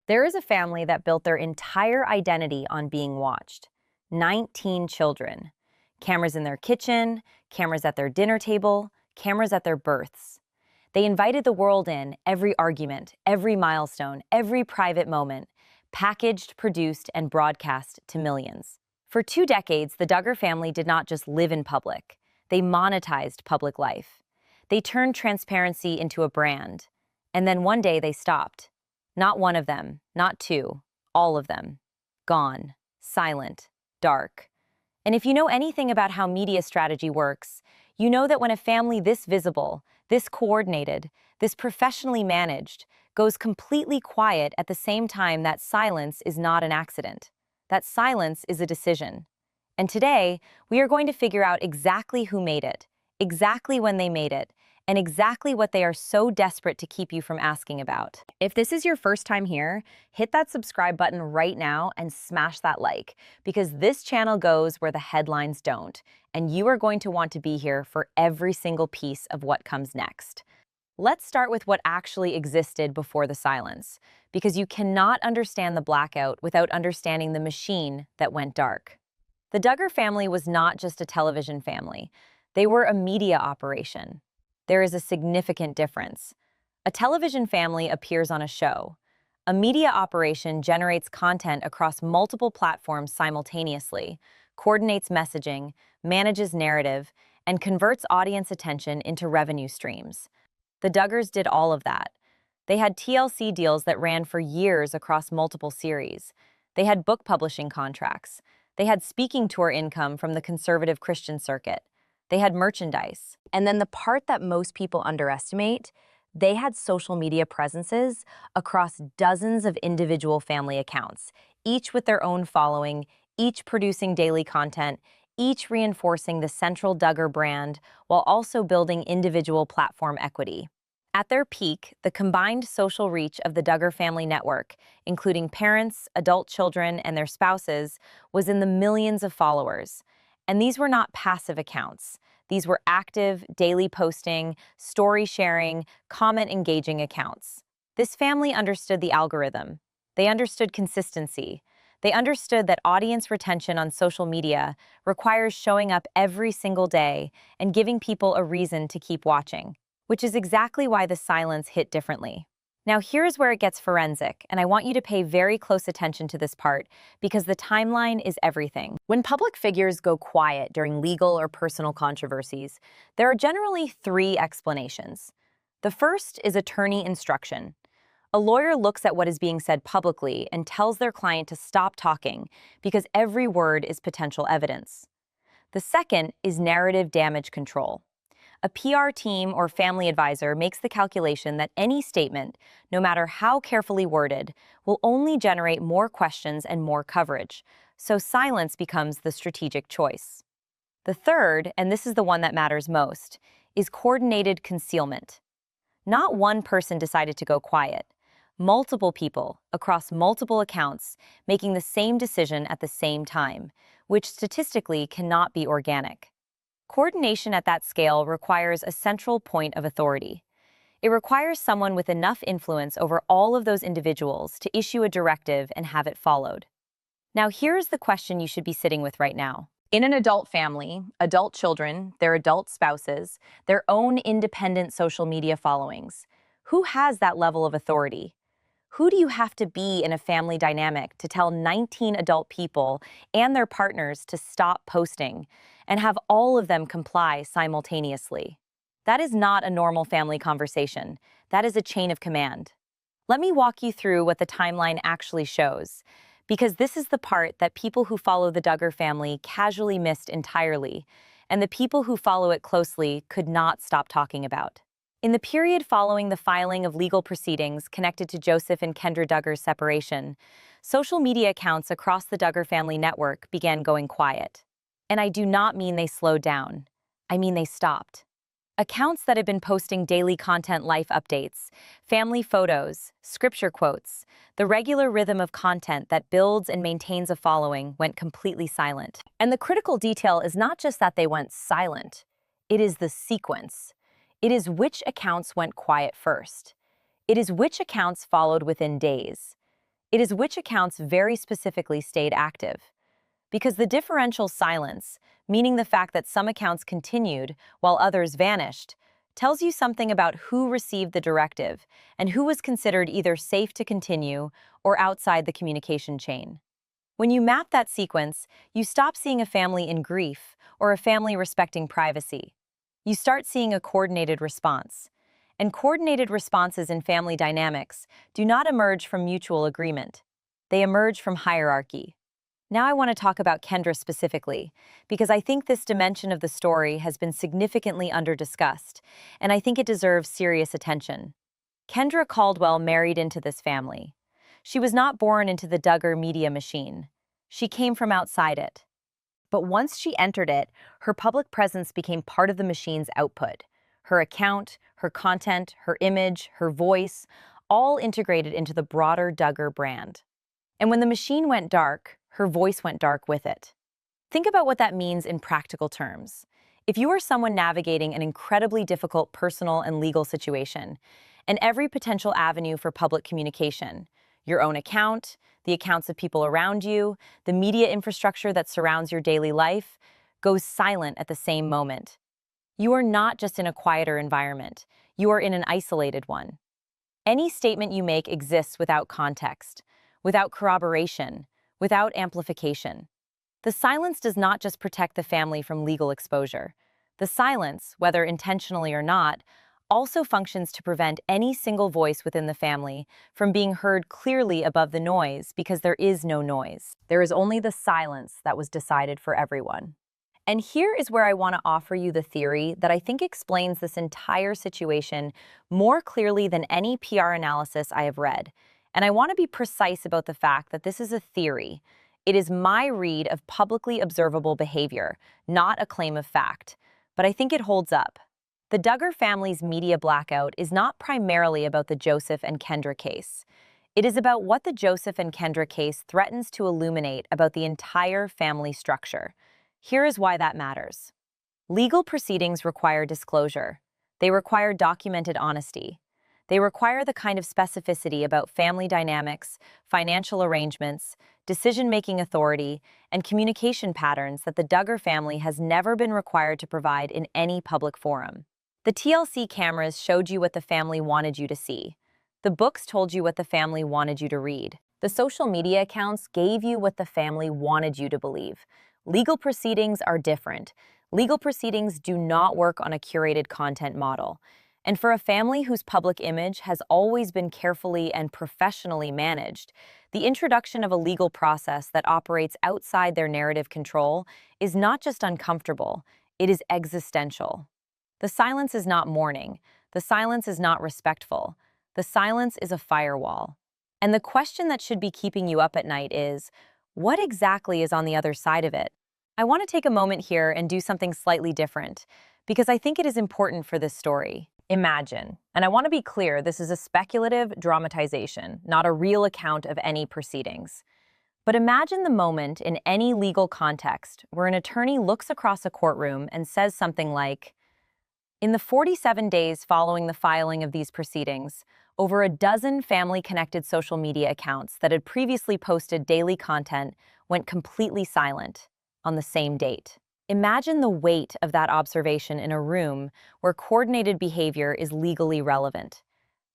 There is a family that built their entire identity on being watched. 19 children. Cameras in their kitchen, cameras at their dinner table, cameras at their births. They invited the world in, every argument, every milestone, every private moment, packaged, produced, and broadcast to millions. For 2 decades, the Duggar family did not just live in public. They monetized public life. They turned transparency into a brand. And then one day they stopped. Not one of them, not two, all of them. Gone, silent, dark. And if you know anything about how media strategy works, you know that when a family this visible, this coordinated, this professionally managed, goes completely quiet at the same time, that silence is not an accident. That silence is a decision. And today, we are going to figure out exactly who made it, exactly when they made it, and exactly what they are so desperate to keep you from asking about. If this is your first time here, hit that subscribe button right now and smash that like, because this channel goes where the headlines don't, and you are going to want to be here for every single piece of what comes next. Let's start with what actually existed before the silence, because you cannot understand the blackout without understanding the machine that went dark. The Duggar family was not just a television family. They were a media operation. There is a significant difference. A television family appears on a show. A media operation generates content across multiple platforms simultaneously, coordinates messaging, manages narrative, and converts audience attention into revenue streams. The Duggars did all of that. They had TLC deals that ran for years across multiple series. They had book publishing contracts. They had speaking tour income from the conservative Christian circuit. They had merchandise. And then the part that most people underestimate, they had social media presences across dozens of individual family accounts, each with their own following, each producing daily content, each reinforcing the central Duggar brand while also building individual platform equity. At their peak, the combined social reach of the Duggar family network, including parents, adult children, and their spouses, was in the millions of followers. And these were not passive accounts. These were active, daily posting, story sharing, comment engaging accounts. This family understood the algorithm. They understood consistency. They understood that audience retention on social media requires showing up every single day and giving people a reason to keep watching, which is exactly why the silence hit differently. Now here's where it gets forensic, and I want you to pay very close attention to this part because the timeline is everything. When public figures go quiet during legal or personal controversies, there are generally 3 explanations. The first is attorney instruction. A lawyer looks at what is being said publicly and tells their client to stop talking because every word is potential evidence. The second is narrative damage control. A PR team or family advisor makes the calculation that any statement, no matter how carefully worded, will only generate more questions and more coverage, so silence becomes the strategic choice. The third, and this is the one that matters most, is coordinated concealment. Not one person decided to go quiet. Multiple people, across multiple accounts, making the same decision at the same time, which statistically cannot be organic. Coordination at that scale requires a central point of authority. It requires someone with enough influence over all of those individuals to issue a directive and have it followed. Now here's the question you should be sitting with right now. In an adult family, adult children, their adult spouses, their own independent social media followings, who has that level of authority? Who do you have to be in a family dynamic to tell 19 adult people and their partners to stop posting and have all of them comply simultaneously? That is not a normal family conversation. That is a chain of command. Let me walk you through what the timeline actually shows, because this is the part that people who follow the Duggar family casually missed entirely, and the people who follow it closely could not stop talking about. In the period following the filing of legal proceedings connected to Joseph and Kendra Duggar's separation, social media accounts across the Duggar family network began going quiet. And I do not mean they slowed down. I mean they stopped. Accounts that had been posting daily content, life updates, family photos, scripture quotes, the regular rhythm of content that builds and maintains a following went completely silent. And the critical detail is not just that they went silent, it is the sequence. It is which accounts went quiet first. It is which accounts followed within days. It is which accounts very specifically stayed active. Because the differential silence, meaning the fact that some accounts continued while others vanished, tells you something about who received the directive and who was considered either safe to continue or outside the communication chain. When you map that sequence, you stop seeing a family in grief or a family respecting privacy. You start seeing a coordinated response. And coordinated responses in family dynamics do not emerge from mutual agreement. They emerge from hierarchy. Now I want to talk about Kendra specifically, because I think this dimension of the story has been significantly underdiscussed, and I think it deserves serious attention. Kendra Caldwell married into this family. She was not born into the Duggar media machine. She came from outside it. But once she entered it, her public presence became part of the machine's output. Her account, her content, her image, her voice, all integrated into the broader Duggar brand. And when the machine went dark, her voice went dark with it. Think about what that means in practical terms. If you are someone navigating an incredibly difficult personal and legal situation, and every potential avenue for public communication, your own account, the accounts of people around you, the media infrastructure that surrounds your daily life, goes silent at the same moment. You are not just in a quieter environment, you are in an isolated one. Any statement you make exists without context, without corroboration, without amplification. The silence does not just protect the family from legal exposure. The silence, whether intentionally or not, also functions to prevent any single voice within the family from being heard clearly above the noise because there is no noise. There is only the silence that was decided for everyone. And here is where I want to offer you the theory that I think explains this entire situation more clearly than any PR analysis I have read. And I want to be precise about the fact that this is a theory. It is my read of publicly observable behavior, not a claim of fact. But I think it holds up. The Duggar family's media blackout is not primarily about the Joseph and Kendra case. It is about what the Joseph and Kendra case threatens to illuminate about the entire family structure. Here is why that matters. Legal proceedings require disclosure. They require documented honesty. They require the kind of specificity about family dynamics, financial arrangements, decision-making authority, and communication patterns that the Duggar family has never been required to provide in any public forum. The TLC cameras showed you what the family wanted you to see. The books told you what the family wanted you to read. The social media accounts gave you what the family wanted you to believe. Legal proceedings are different. Legal proceedings do not work on a curated content model. And for a family whose public image has always been carefully and professionally managed, the introduction of a legal process that operates outside their narrative control is not just uncomfortable, it is existential. The silence is not mourning. The silence is not respectful. The silence is a firewall. And the question that should be keeping you up at night is, what exactly is on the other side of it? I want to take a moment here and do something slightly different, because I think it is important for this story. Imagine, and I want to be clear, this is a speculative dramatization, not a real account of any proceedings. But imagine the moment in any legal context where an attorney looks across a courtroom and says something like, "In the 47 days following the filing of these proceedings, over a dozen family-connected social media accounts that had previously posted daily content went completely silent on the same date." Imagine the weight of that observation in a room where coordinated behavior is legally relevant.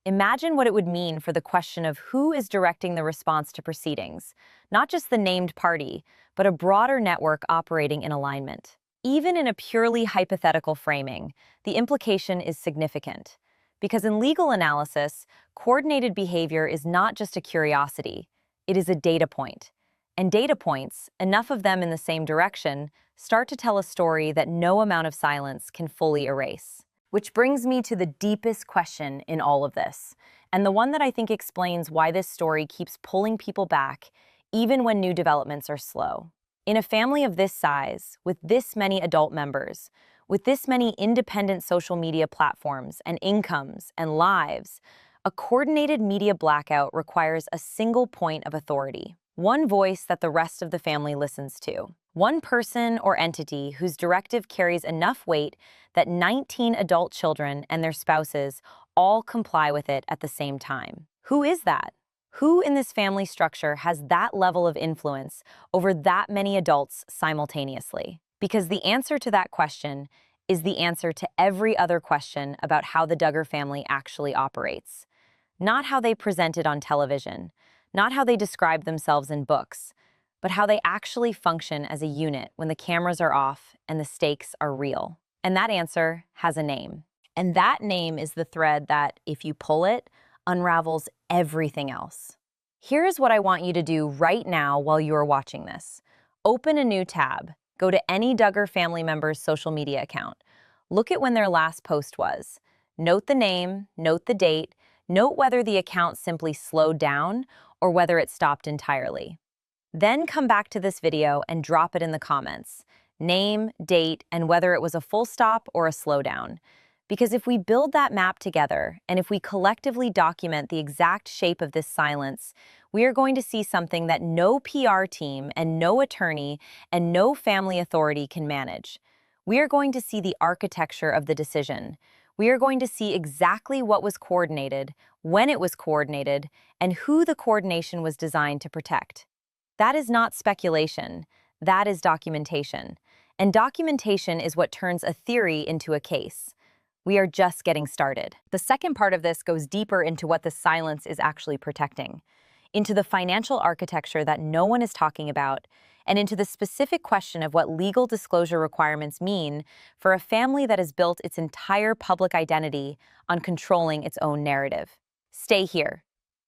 Imagine what it would mean for the question of who is directing the response to proceedings, not just the named party, but a broader network operating in alignment. Even in a purely hypothetical framing, the implication is significant. Because in legal analysis, coordinated behavior is not just a curiosity, it is a data point. And data points, enough of them in the same direction, start to tell a story that no amount of silence can fully erase. Which brings me to the deepest question in all of this, and the one that I think explains why this story keeps pulling people back, even when new developments are slow. In a family of this size, with this many adult members, with this many independent social media platforms and incomes and lives, a coordinated media blackout requires a single point of authority. One voice that the rest of the family listens to. One person or entity whose directive carries enough weight that 19 adult children and their spouses all comply with it at the same time. Who is that? Who in this family structure has that level of influence over that many adults simultaneously? Because the answer to that question is the answer to every other question about how the Duggar family actually operates. Not how they present it on television, not how they describe themselves in books, but how they actually function as a unit when the cameras are off and the stakes are real. And that answer has a name. And that name is the thread that, if you pull it, unravels everything else. Here is what I want you to do right now while you are watching this. Open a new tab. Go to any Duggar family member's social media account. Look at when their last post was. Note the name, note the date, note whether the account simply slowed down or whether it stopped entirely. Then come back to this video and drop it in the comments. Name, date, and whether it was a full stop or a slowdown. Because if we build that map together, and if we collectively document the exact shape of this silence, we are going to see something that no PR team and no attorney and no family authority can manage. We are going to see the architecture of the decision. We are going to see exactly what was coordinated, when it was coordinated, and who the coordination was designed to protect. That is not speculation. That is documentation. And documentation is what turns a theory into a case. We are just getting started. The second part of this goes deeper into what the silence is actually protecting, into the financial architecture that no one is talking about, and into the specific question of what legal disclosure requirements mean for a family that has built its entire public identity on controlling its own narrative. Stay here.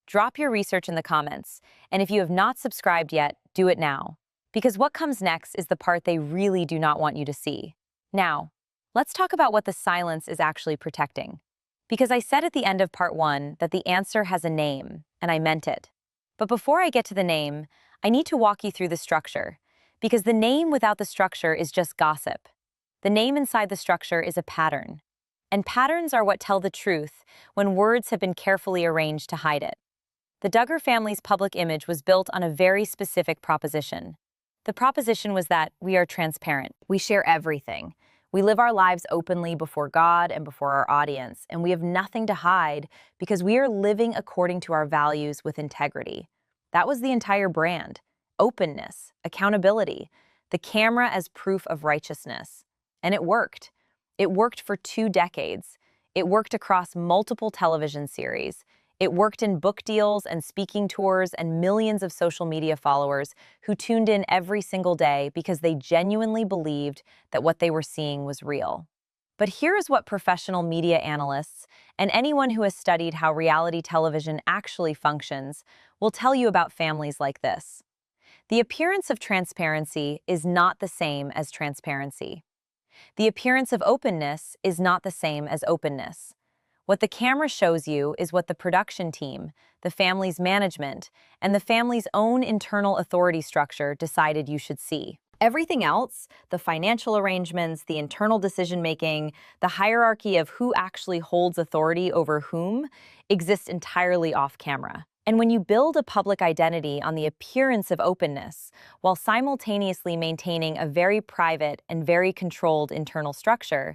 Drop your research in the comments, and if you have not subscribed yet, do it now. Because what comes next is the part they really do not want you to see. Now, let's talk about what the silence is actually protecting. Because I said at the end of part 1 that the answer has a name, and I meant it. But before I get to the name, I need to walk you through the structure. Because the name without the structure is just gossip. The name inside the structure is a pattern. And patterns are what tell the truth when words have been carefully arranged to hide it. The Duggar family's public image was built on a very specific proposition. The proposition was that we are transparent. We share everything. We live our lives openly before God and before our audience, and we have nothing to hide because we are living according to our values with integrity. That was the entire brand. Openness, accountability, the camera as proof of righteousness. And it worked. It worked for 2 decades. It worked across multiple television series. It worked in book deals and speaking tours and millions of social media followers who tuned in every single day because they genuinely believed that what they were seeing was real. But here is what professional media analysts and anyone who has studied how reality television actually functions will tell you about families like this. The appearance of transparency is not the same as transparency. The appearance of openness is not the same as openness. What the camera shows you is what the production team, the family's management, and the family's own internal authority structure decided you should see. Everything else, the financial arrangements, the internal decision-making, the hierarchy of who actually holds authority over whom, exists entirely off camera. And when you build a public identity on the appearance of openness, while simultaneously maintaining a very private and very controlled internal structure,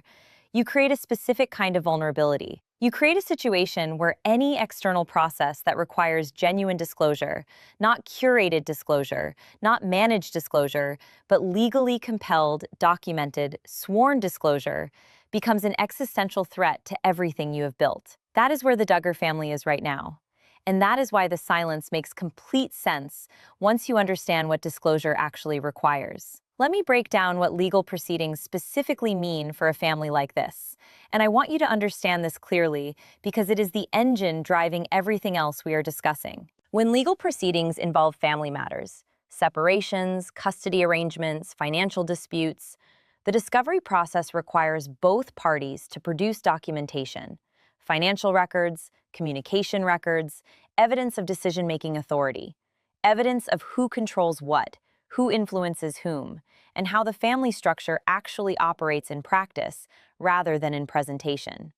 you create a specific kind of vulnerability. You create a situation where any external process that requires genuine disclosure, not curated disclosure, not managed disclosure, but legally compelled, documented, sworn disclosure, becomes an existential threat to everything you have built. That is where the Duggar family is right now. And that is why the silence makes complete sense once you understand what disclosure actually requires. Let me break down what legal proceedings specifically mean for a family like this. And I want you to understand this clearly because it is the engine driving everything else we are discussing. When legal proceedings involve family matters, separations, custody arrangements, financial disputes, the discovery process requires both parties to produce documentation, financial records, communication records, evidence of decision-making authority, evidence of who controls what, who influences whom, and how the family structure actually operates in practice rather than in presentation.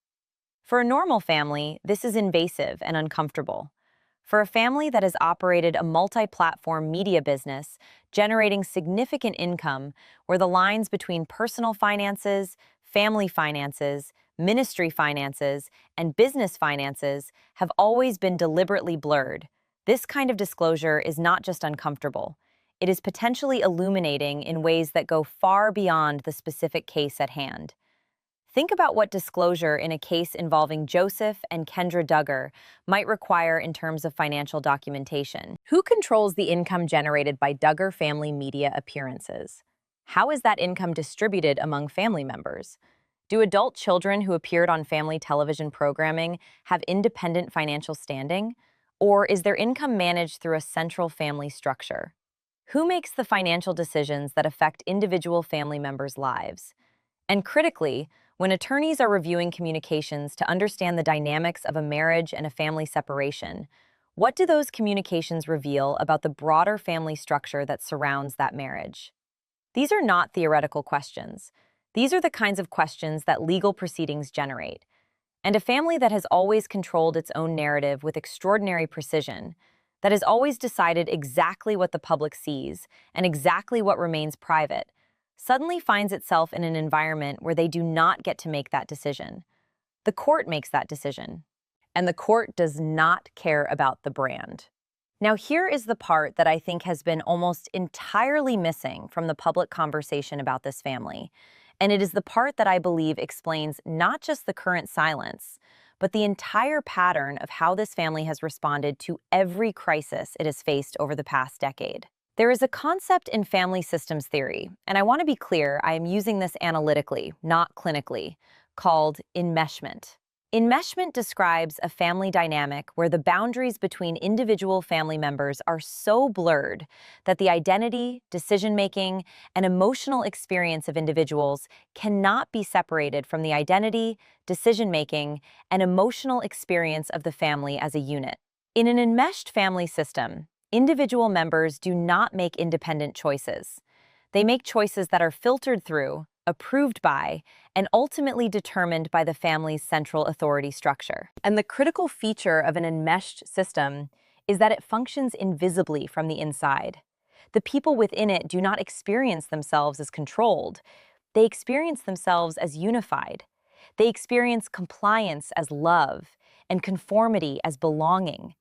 For a normal family, this is invasive and uncomfortable. For a family that has operated a multi-platform media business, generating significant income where the lines between personal finances, family finances, ministry finances, and business finances have always been deliberately blurred, This kind of disclosure is not just uncomfortable, it is potentially illuminating in ways that go far beyond the specific case at hand. Think about what disclosure in a case involving Joseph and Kendra Duggar might require in terms of financial documentation. Who controls the income generated by Duggar family media appearances? How is that income distributed among family members? Do adult children who appeared on family television programming have independent financial standing? Or is their income managed through a central family structure? Who makes the financial decisions that affect individual family members' lives? And critically, when attorneys are reviewing communications to understand the dynamics of a marriage and a family separation, what do those communications reveal about the broader family structure that surrounds that marriage? These are not theoretical questions. These are the kinds of questions that legal proceedings generate. And a family that has always controlled its own narrative with extraordinary precision, that has always decided exactly what the public sees and exactly what remains private, suddenly finds itself in an environment where they do not get to make that decision. The court makes that decision, and the court does not care about the brand. Now, here is the part that I think has been almost entirely missing from the public conversation about this family, and it is the part that I believe explains not just the current silence, but the entire pattern of how this family has responded to every crisis it has faced over the past decade. There is a concept in family systems theory, and I want to be clear, I am using this analytically, not clinically, called enmeshment. Enmeshment describes a family dynamic where the boundaries between individual family members are so blurred that the identity, decision-making, and emotional experience of individuals cannot be separated from the identity, decision-making, and emotional experience of the family as a unit. In an enmeshed family system, individual members do not make independent choices. They make choices that are filtered through, approved by, and ultimately determined by the family's central authority structure. And the critical feature of an enmeshed system is that it functions invisibly from the inside. The people within it do not experience themselves as controlled. They experience themselves as unified. They experience compliance as love and conformity as belonging,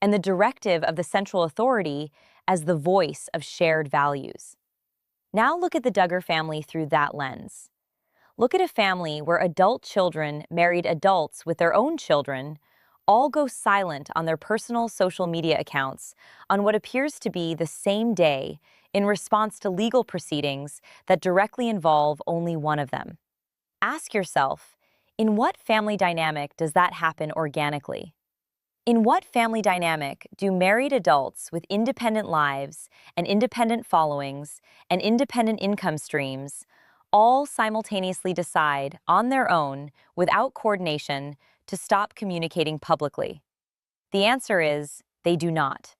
and the directive of the central authority as the voice of shared values. Now look at the Duggar family through that lens. Look at a family where adult children married adults with their own children all go silent on their personal social media accounts on what appears to be the same day in response to legal proceedings that directly involve only one of them. Ask yourself, in what family dynamic does that happen organically? In what family dynamic do married adults with independent lives and independent followings and independent income streams all simultaneously decide on their own, without coordination, to stop communicating publicly? The answer is they do not.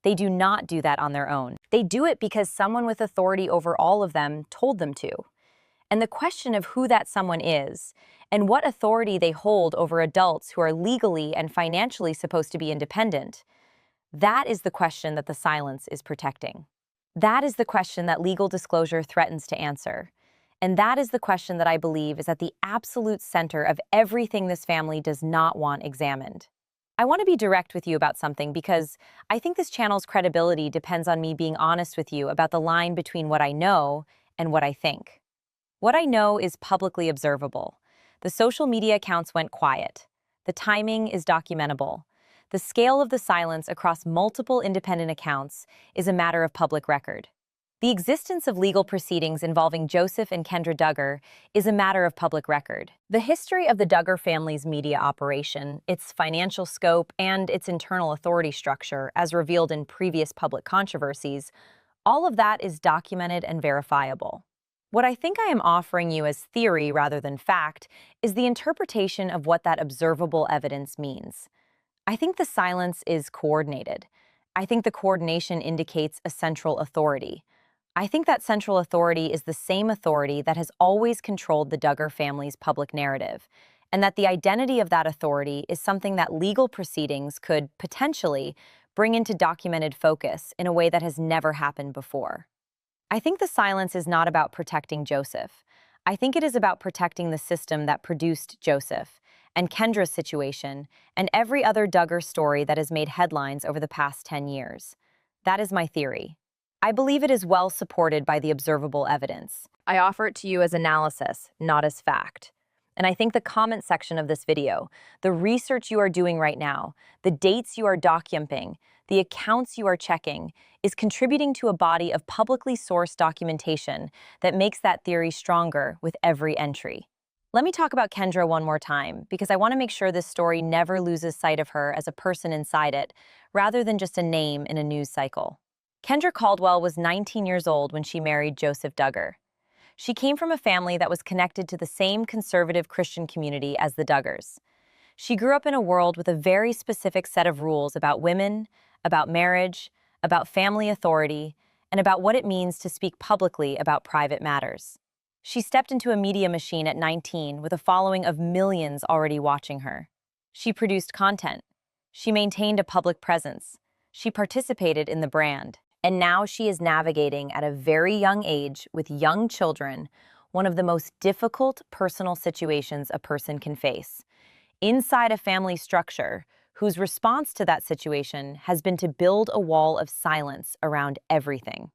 They do not do that on their own. They do it because someone with authority over all of them told them to. And the question of who that someone is and what authority they hold over adults who are legally and financially supposed to be independent, that is the question that the silence is protecting. That is the question that legal disclosure threatens to answer. And that is the question that I believe is at the absolute center of everything this family does not want examined. I want to be direct with you about something because I think this channel's credibility depends on me being honest with you about the line between what I know and what I think. What I know is publicly observable. The social media accounts went quiet. The timing is documentable. The scale of the silence across multiple independent accounts is a matter of public record. The existence of legal proceedings involving Joseph and Kendra Duggar is a matter of public record. The history of the Duggar family's media operation, its financial scope, and its internal authority structure, as revealed in previous public controversies, all of that is documented and verifiable. What I think I am offering you as theory rather than fact is the interpretation of what that observable evidence means. I think the silence is coordinated. I think the coordination indicates a central authority. I think that central authority is the same authority that has always controlled the Duggar family's public narrative, and that the identity of that authority is something that legal proceedings could potentially bring into documented focus in a way that has never happened before. I think the silence is not about protecting Joseph. I think it is about protecting the system that produced Joseph and Kendra's situation, and every other Duggar story that has made headlines over the past 10 years. That is my theory. I believe it is well supported by the observable evidence. I offer it to you as analysis, not as fact. And I think the comment section of this video, the research you are doing right now, the dates you are documenting, the accounts you are checking, is contributing to a body of publicly sourced documentation that makes that theory stronger with every entry. Let me talk about Kendra one more time, because I want to make sure this story never loses sight of her as a person inside it, rather than just a name in a news cycle. Kendra Caldwell was 19 years old when she married Joseph Duggar. She came from a family that was connected to the same conservative Christian community as the Duggars. She grew up in a world with a very specific set of rules about women, about marriage, about family authority, and about what it means to speak publicly about private matters. She stepped into a media machine at 19 with a following of millions already watching her. She produced content. She maintained a public presence. She participated in the brand. And now she is navigating at a very young age with young children, one of the most difficult personal situations a person can face, inside a family structure whose response to that situation has been to build a wall of silence around everything.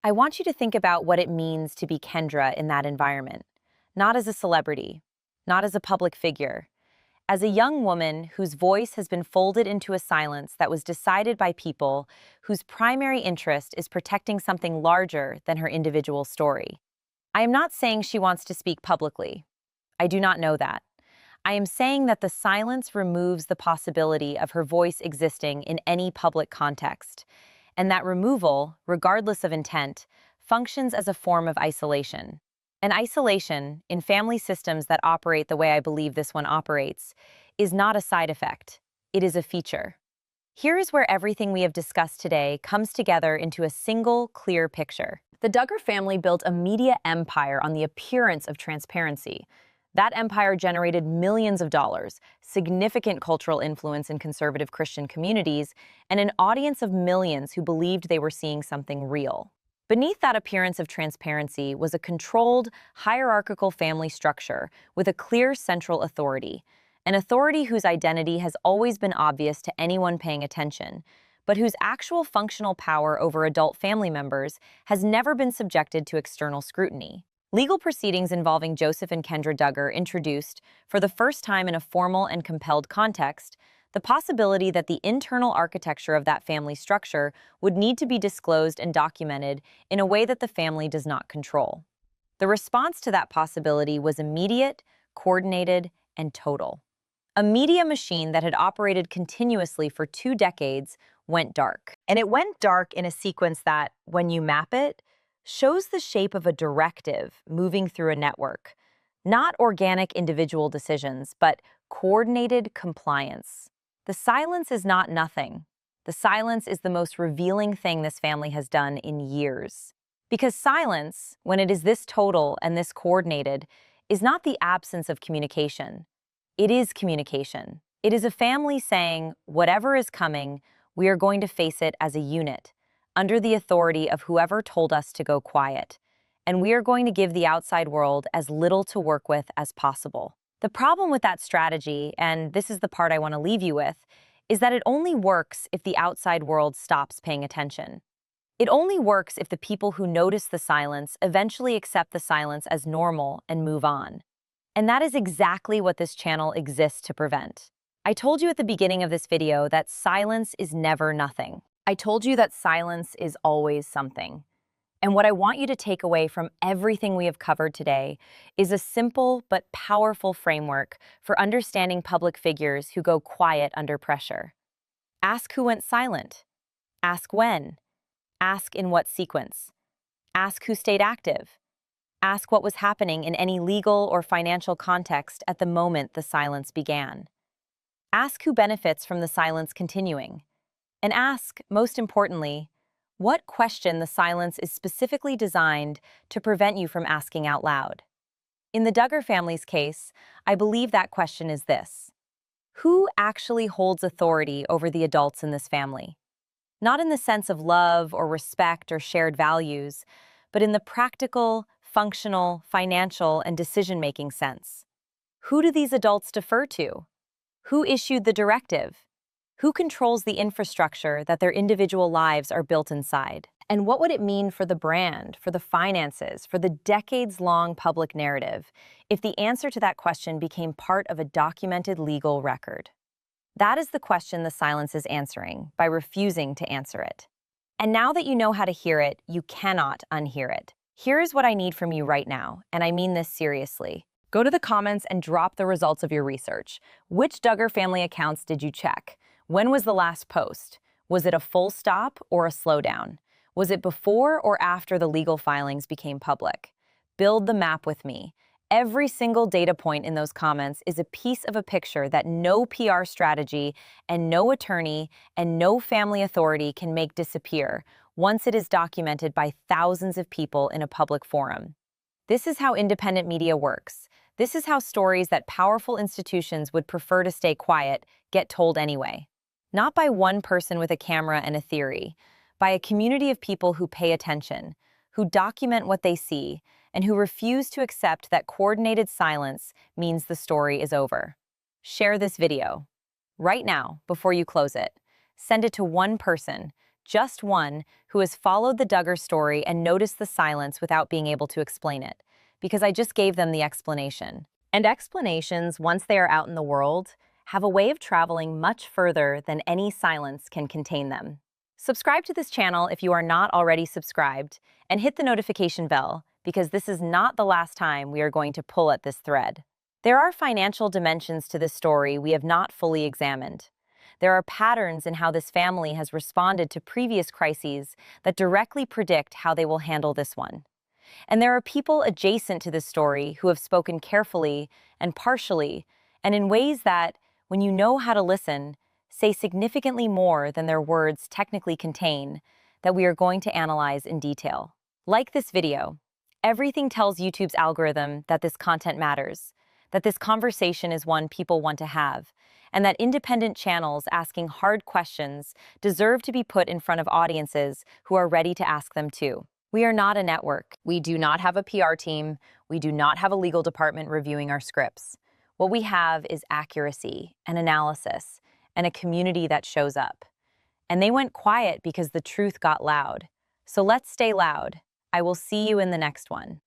I want you to think about what it means to be Kendra in that environment, not as a celebrity, not as a public figure, as a young woman whose voice has been folded into a silence that was decided by people whose primary interest is protecting something larger than her individual story. I am not saying she wants to speak publicly. I do not know that. I am saying that the silence removes the possibility of her voice existing in any public context, and that removal, regardless of intent, functions as a form of isolation. And isolation, in family systems that operate the way I believe this one operates, is not a side effect. It is a feature. Here is where everything we have discussed today comes together into a single, clear picture. The Duggar family built a media empire on the appearance of transparency. That empire generated millions of dollars, significant cultural influence in conservative Christian communities, and an audience of millions who believed they were seeing something real. Beneath that appearance of transparency was a controlled, hierarchical family structure with a clear central authority, an authority whose identity has always been obvious to anyone paying attention, but whose actual functional power over adult family members has never been subjected to external scrutiny. Legal proceedings involving Joseph and Kendra Duggar introduced, for the first time in a formal and compelled context, the possibility that the internal architecture of that family structure would need to be disclosed and documented in a way that the family does not control. The response to that possibility was immediate, coordinated, and total. A media machine that had operated continuously for 2 decades went dark. And it went dark in a sequence that, when you map it, shows the shape of a directive moving through a network. Not organic individual decisions, but coordinated compliance. The silence is not nothing. The silence is the most revealing thing this family has done in years. Because silence, when it is this total and this coordinated, is not the absence of communication. It is communication. It is a family saying, whatever is coming, we are going to face it as a unit, under the authority of whoever told us to go quiet. And we are going to give the outside world as little to work with as possible. The problem with that strategy, and this is the part I want to leave you with, is that it only works if the outside world stops paying attention. It only works if the people who notice the silence eventually accept the silence as normal and move on. And that is exactly what this channel exists to prevent. I told you at the beginning of this video that silence is never nothing. I told you that silence is always something. And what I want you to take away from everything we have covered today is a simple but powerful framework for understanding public figures who go quiet under pressure. Ask who went silent. Ask when. Ask in what sequence. Ask who stayed active. Ask what was happening in any legal or financial context at the moment the silence began. Ask who benefits from the silence continuing. And ask, most importantly, what question the silence is specifically designed to prevent you from asking out loud. In the Duggar family's case, I believe that question is this: who actually holds authority over the adults in this family? Not in the sense of love or respect or shared values, but in the practical, functional, financial, and decision-making sense. Who do these adults defer to? Who issued the directive? Who controls the infrastructure that their individual lives are built inside? And what would it mean for the brand, for the finances, for the decades-long public narrative if the answer to that question became part of a documented legal record? That is the question the silence is answering by refusing to answer it. And now that you know how to hear it, you cannot unhear it. Here is what I need from you right now, and I mean this seriously. Go to the comments and drop the results of your research. Which Duggar family accounts did you check? When was the last post? Was it a full stop or a slowdown? Was it before or after the legal filings became public? Build the map with me. Every single data point in those comments is a piece of a picture that no PR strategy and no attorney and no family authority can make disappear once it is documented by thousands of people in a public forum. This is how independent media works. This is how stories that powerful institutions would prefer to stay quiet get told anyway. Not by one person with a camera and a theory, by a community of people who pay attention, who document what they see, and who refuse to accept that coordinated silence means the story is over. Share this video. Right now, before you close it, send it to one person, just one, who has followed the Duggar story and noticed the silence without being able to explain it, because I just gave them the explanation. And explanations, once they are out in the world, have a way of traveling much further than any silence can contain them. Subscribe to this channel if you are not already subscribed, and hit the notification bell, because this is not the last time we are going to pull at this thread. There are financial dimensions to this story we have not fully examined. There are patterns in how this family has responded to previous crises that directly predict how they will handle this one. And there are people adjacent to this story who have spoken carefully and partially, and in ways that, when you know how to listen, say significantly more than their words technically contain, that we are going to analyze in detail. Like this video, everything tells YouTube's algorithm that this content matters, that this conversation is one people want to have, and that independent channels asking hard questions deserve to be put in front of audiences who are ready to ask them too. We are not a network. We do not have a PR team. We do not have a legal department reviewing our scripts. What we have is accuracy and analysis and a community that shows up. And they went quiet because the truth got loud. So let's stay loud. I will see you in the next one.